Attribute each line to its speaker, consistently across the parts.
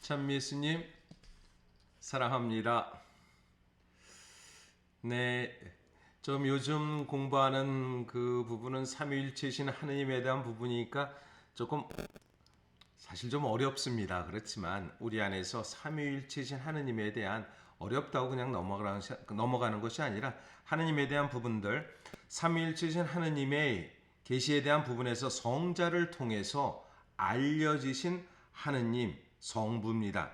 Speaker 1: 참 예수님 사랑합니다. 네, 좀 요즘 공부하는 그 부분은 삼위일체이신 하느님에 대한 부분이니까 조금 사실 좀 어렵습니다. 그렇지만 우리 안에서 삼위일체이신 하느님에 대한 어렵다고 그냥 넘어가는 것이 아니라 하느님에 대한 부분들, 삼위일체이신 하느님의 계시에 대한 부분에서 성자를 통해서 알려지신 하느님 성부입니다.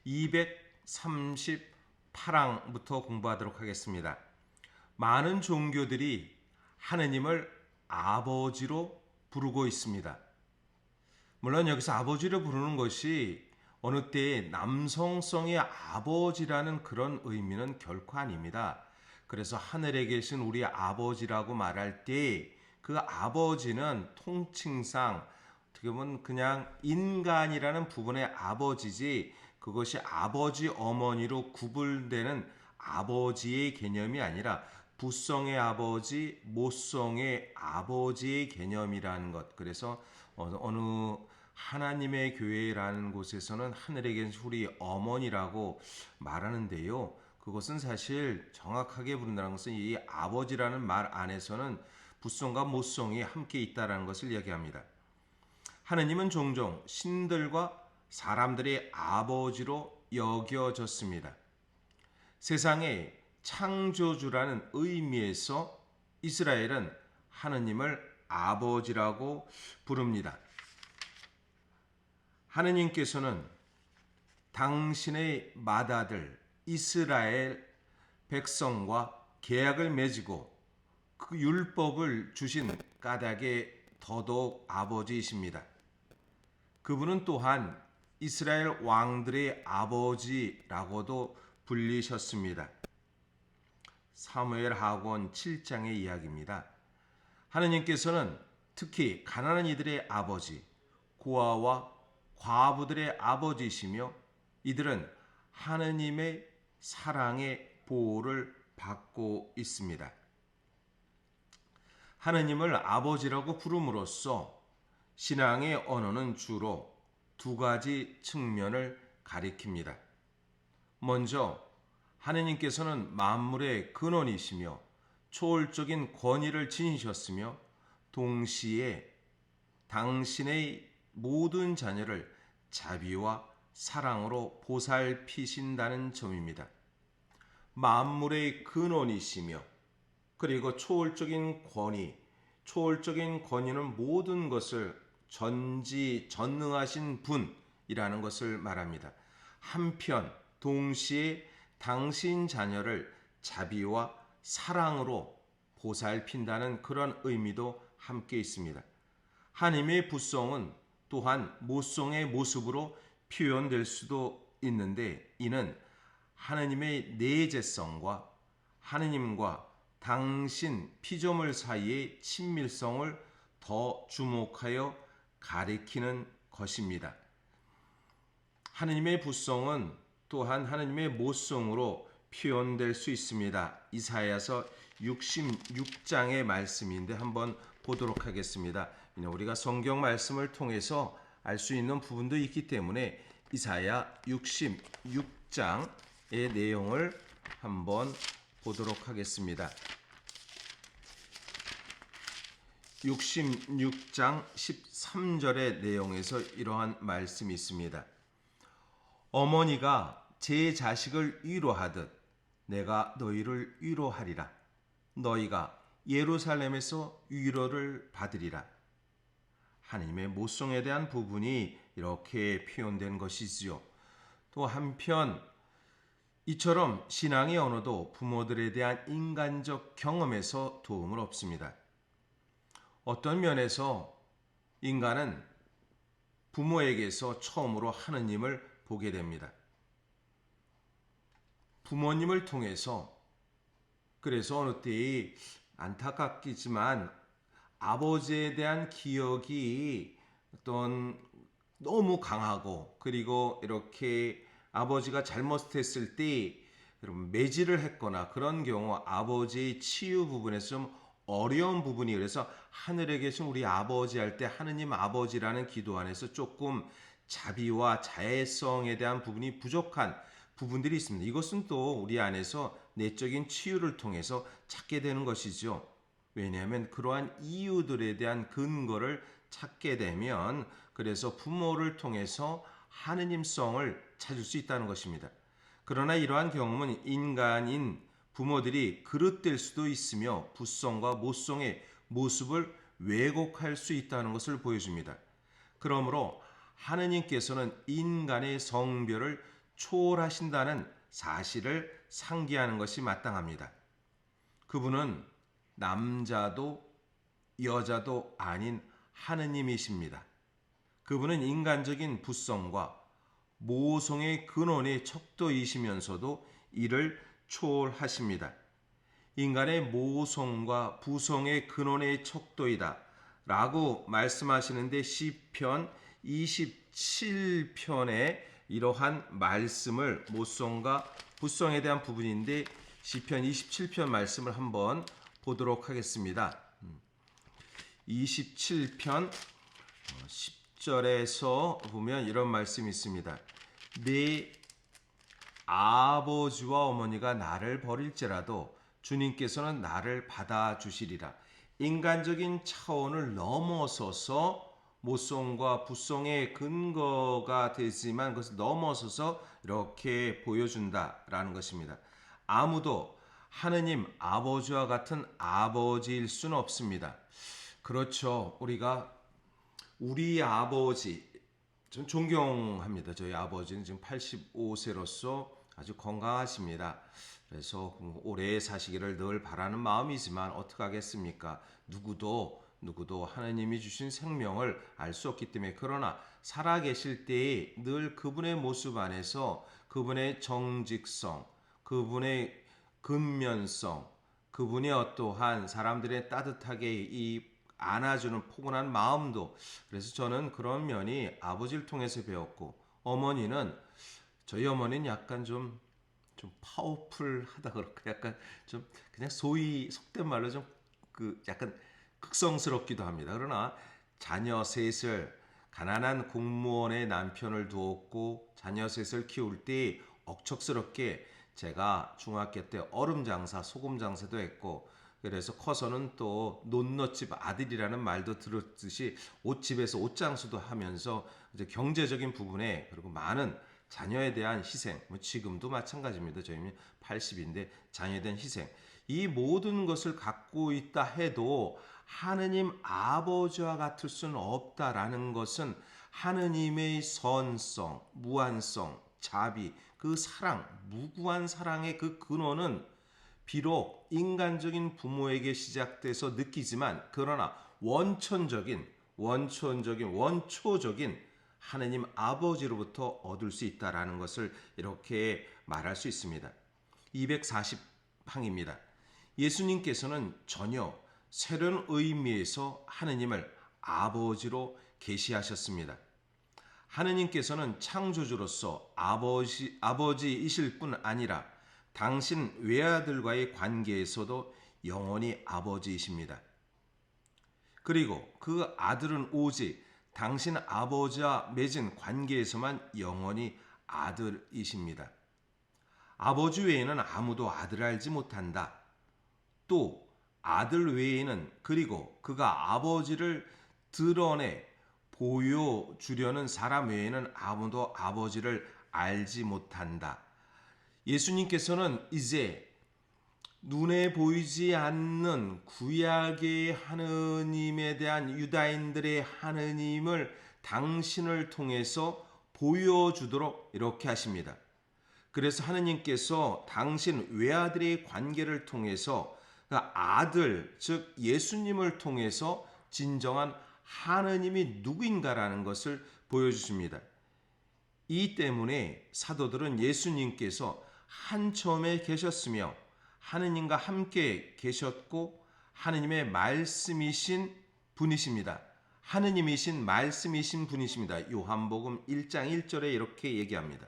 Speaker 1: 238항부터 공부하도록 하겠습니다. 많은 종교들이 하느님을 아버지로 부르고 있습니다. 물론 여기서 아버지로 부르는 것이 어느 때의 남성성의 아버지라는 그런 의미는 결코 아닙니다. 그래서 하늘에 계신 우리 아버지라고 말할 때 그 아버지는 통칭상 어떻게 보면 그냥 인간이라는 부분의 아버지지 그것이 아버지 어머니로 구분되는 아버지의 개념이 아니라 부성의 아버지, 모성의 아버지의 개념이라는 것. 그래서 어느 하나님의 교회라는 곳에서는 하늘에 계신 우리 어머니라고 말하는데요. 그것은 사실 정확하게 부른다는 것은 이 아버지라는 말 안에서는 부성과 모성이 함께 있다는 것을 이야기합니다. 하느님은 종종 신들과 사람들의 아버지로 여겨졌습니다. 세상의 창조주라는 의미에서 이스라엘은 하느님을 아버지라고 부릅니다. 하느님께서는 당신의 맏아들 이스라엘 백성과 계약을 맺고 그 율법을 주신 까닭의 더더욱 아버지이십니다. 그분은 또한 이스라엘 왕들의 아버지라고도 불리셨습니다. 사무엘하권 7장의 이야기입니다. 하느님께서는 특히 가난한 이들의 아버지, 고아와 과부들의 아버지이시며 이들은 하느님의 사랑의 보호를 받고 있습니다. 하느님을 아버지라고 부름으로써 신앙의 언어는 주로 두 가지 측면을 가리킵니다. 먼저 하느님께서는 만물의 근원이시며 초월적인 권위를 지니셨으며 동시에 당신의 모든 자녀를 자비와 사랑으로 보살피신다는 점입니다. 만물의 근원이시며 그리고 초월적인 권위는 모든 것을 전능하신 분이라는 것을 말합니다. 한편 동시에 당신 자녀를 자비와 사랑으로 보살핀다는 그런 의미도 함께 있습니다. 하나님의 부성은 또한 모성의 모습으로 표현될 수도 있는데 이는 하나님의 내재성과 하나님과 당신 피조물 사이의 친밀성을 더 주목하여 가리키는 것입니다. 하나님의 부성은 또한 하나님의 모성으로 표현될 수 있습니다. 이사야서 66장의 말씀인데 한번 보도록 하겠습니다. 우리가 성경 말씀을 통해서 알 수 있는 부분도 있기 때문에 이사야 66장의 내용을 한번 보도록 하겠습니다. 66장 13절의 내용에서 이러한 말씀이 있습니다. 어머니가 제 자식을 위로하듯 내가 너희를 위로하리라. 너희가 예루살렘에서 위로를 받으리라. 하나님의 모성에 대한 부분이 이렇게 표현된 것이지요. 또 한편 이처럼 신앙의 언어도 부모들에 대한 인간적 경험에서 도움을 얻습니다. 어떤 면에서 인간은 부모에게서 처음으로 하느님을 보게 됩니다. 부모님을 통해서 그래서 어느 때에 안타깝지만 아버지에 대한 기억이 어떤 너무 강하고 그리고 이렇게 아버지가 잘못했을 때 매질을 했거나 그런 경우 아버지의 치유 부분에서 좀 어려운 부분이 그래서 하늘에 계신 우리 아버지 할 때 하느님 아버지라는 기도 안에서 조금 자비와 자애성에 대한 부분이 부족한 부분들이 있습니다. 이것은 또 우리 안에서 내적인 치유를 통해서 찾게 되는 것이죠. 왜냐하면 그러한 이유들에 대한 근거를 찾게 되면 그래서 부모를 통해서 하느님성을 찾을 수 있다는 것입니다. 그러나 이러한 경험은 인간인 부모들이 그릇될 수도 있으며 부성과 모성의 모습을 왜곡할 수 있다는 것을 보여줍니다. 그러므로 하느님께서는 인간의 성별을 초월하신다는 사실을 상기하는 것이 마땅합니다. 그분은 남자도 여자도 아닌 하느님이십니다. 그분은 인간적인 부성과 모성의 근원의 척도이시면서도 이를 초월하십니다. 인간의 모성과 부성의 근원의 척도이다 라고 말씀하시는데 시편 27편에 이러한 말씀을 모성과 부성에 대한 부분인데 시편 27편 말씀을 한번 보도록 하겠습니다. 27편 10절에서 보면 이런 말씀이 있습니다. 내 아버지와 어머니가 나를 버릴지라도 주님께서는 나를 받아주시리라. 인간적인 차원을 넘어서서 모성과 부성의 근거가 되지만 그것을 넘어서서 이렇게 보여준다라는 것입니다. 아무도 하느님 아버지와 같은 아버지일 수는 없습니다. 그렇죠. 우리가 우리 아버지 좀 존경합니다. 저희 아버지는 지금 85세로서 아주 건강하십니다. 그래서 오래 사시기를 늘 바라는 마음이지만 어떻게 하겠습니까? 누구도 하나님이 주신 생명을 알 수 없기 때문에 그러나 살아계실 때에 늘 그분의 모습 안에서 그분의 정직성, 그분의 근면성, 그분의 어떠한 사람들의 따뜻하게 이 안아주는 포근한 마음도 그래서 저는 그런 면이 아버지를 통해서 배웠고 어머니는 저희 어머니는 약간 좀 파워풀하다 그럴까 약간 좀 그냥 소위 속된 말로 좀 그 약간 극성스럽기도 합니다. 그러나 자녀 셋을 가난한 공무원의 남편을 두었고 자녀 셋을 키울 때 억척스럽게 제가 중학교 때 얼음 장사, 소금 장사도 했고 그래서 커서는 또 논넛집 아들이라는 말도 들었듯이 옷집에서 옷장수도 하면서 이제 경제적인 부분에 그리고 많은 자녀에 대한 희생, 뭐 지금도 마찬가지입니다. 저희는 80인데 자녀에 대한 희생, 이 모든 것을 갖고 있다 해도 하느님 아버지와 같을 수는 없다라는 것은 하느님의 선성, 무한성, 자비, 그 사랑, 무구한 사랑의 그 근원은 비록 인간적인 부모에게 시작돼서 느끼지만 그러나 원초적인 하느님 아버지로부터 얻을 수 있다라는 것을 이렇게 말할 수 있습니다. 240항입니다. 예수님께서는 전혀 새로운 의미에서 하느님을 아버지로 계시하셨습니다. 하느님께서는 창조주로서 아버지이실 뿐 아니라 당신 외아들과의 관계에서도 영원히 아버지이십니다. 그리고 그 아들은 오직 당신 아버지와 맺은 관계에서만 영원히 아들이십니다. 아버지 외에는 아무도 아들을 알지 못한다. 또 아들 외에는 그리고 그가 아버지를 드러내 보여주려는 사람 외에는 아무도 아버지를 알지 못한다. 예수님께서는 이제 눈에 보이지 않는 구약의 하느님에 대한 유다인들의 하느님을 당신을 통해서 보여주도록 이렇게 하십니다. 그래서 하느님께서 당신 외아들의 관계를 통해서 아들, 즉 예수님을 통해서 진정한 하느님이 누구인가라는 것을 보여주십니다. 이 때문에 사도들은 예수님께서 한처음에 계셨으며 하느님과 함께 계셨고 하느님의 말씀이신 분이십니다. 하느님이신 말씀이신 분이십니다. 요한복음 1장 1절에 이렇게 얘기합니다.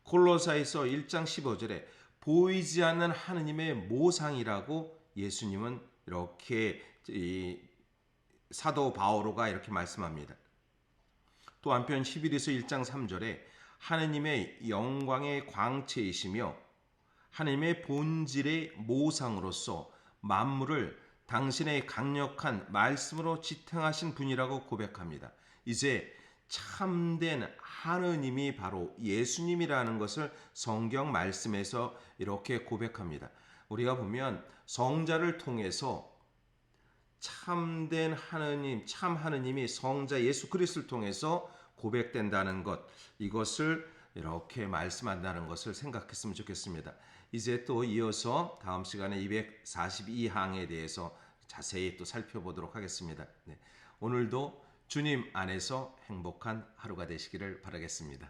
Speaker 1: 골로새서 1장 15절에 보이지 않는 하느님의 모상이라고 예수님은 이렇게 사도 바오로가 이렇게 말씀합니다. 또 한편 히브리서 1장 3절에 하느님의 영광의 광채이시며 하느님의 본질의 모상으로서 만물을 당신의 강력한 말씀으로 지탱하신 분이라고 고백합니다. 이제 참된 하느님이 바로 예수님이라는 것을 성경 말씀에서 이렇게 고백합니다. 우리가 보면 성자를 통해서 참된 하느님, 참 하느님이 성자 예수 그리스도를 통해서 고백된다는 것, 이것을 이렇게 말씀한다는 것을 생각했으면 좋겠습니다. 이제 또 이어서 다음 시간에 242항에 대해서 자세히 또 살펴보도록 하겠습니다. 네. 오늘도 주님 안에서 행복한 하루가 되시기를 바라겠습니다.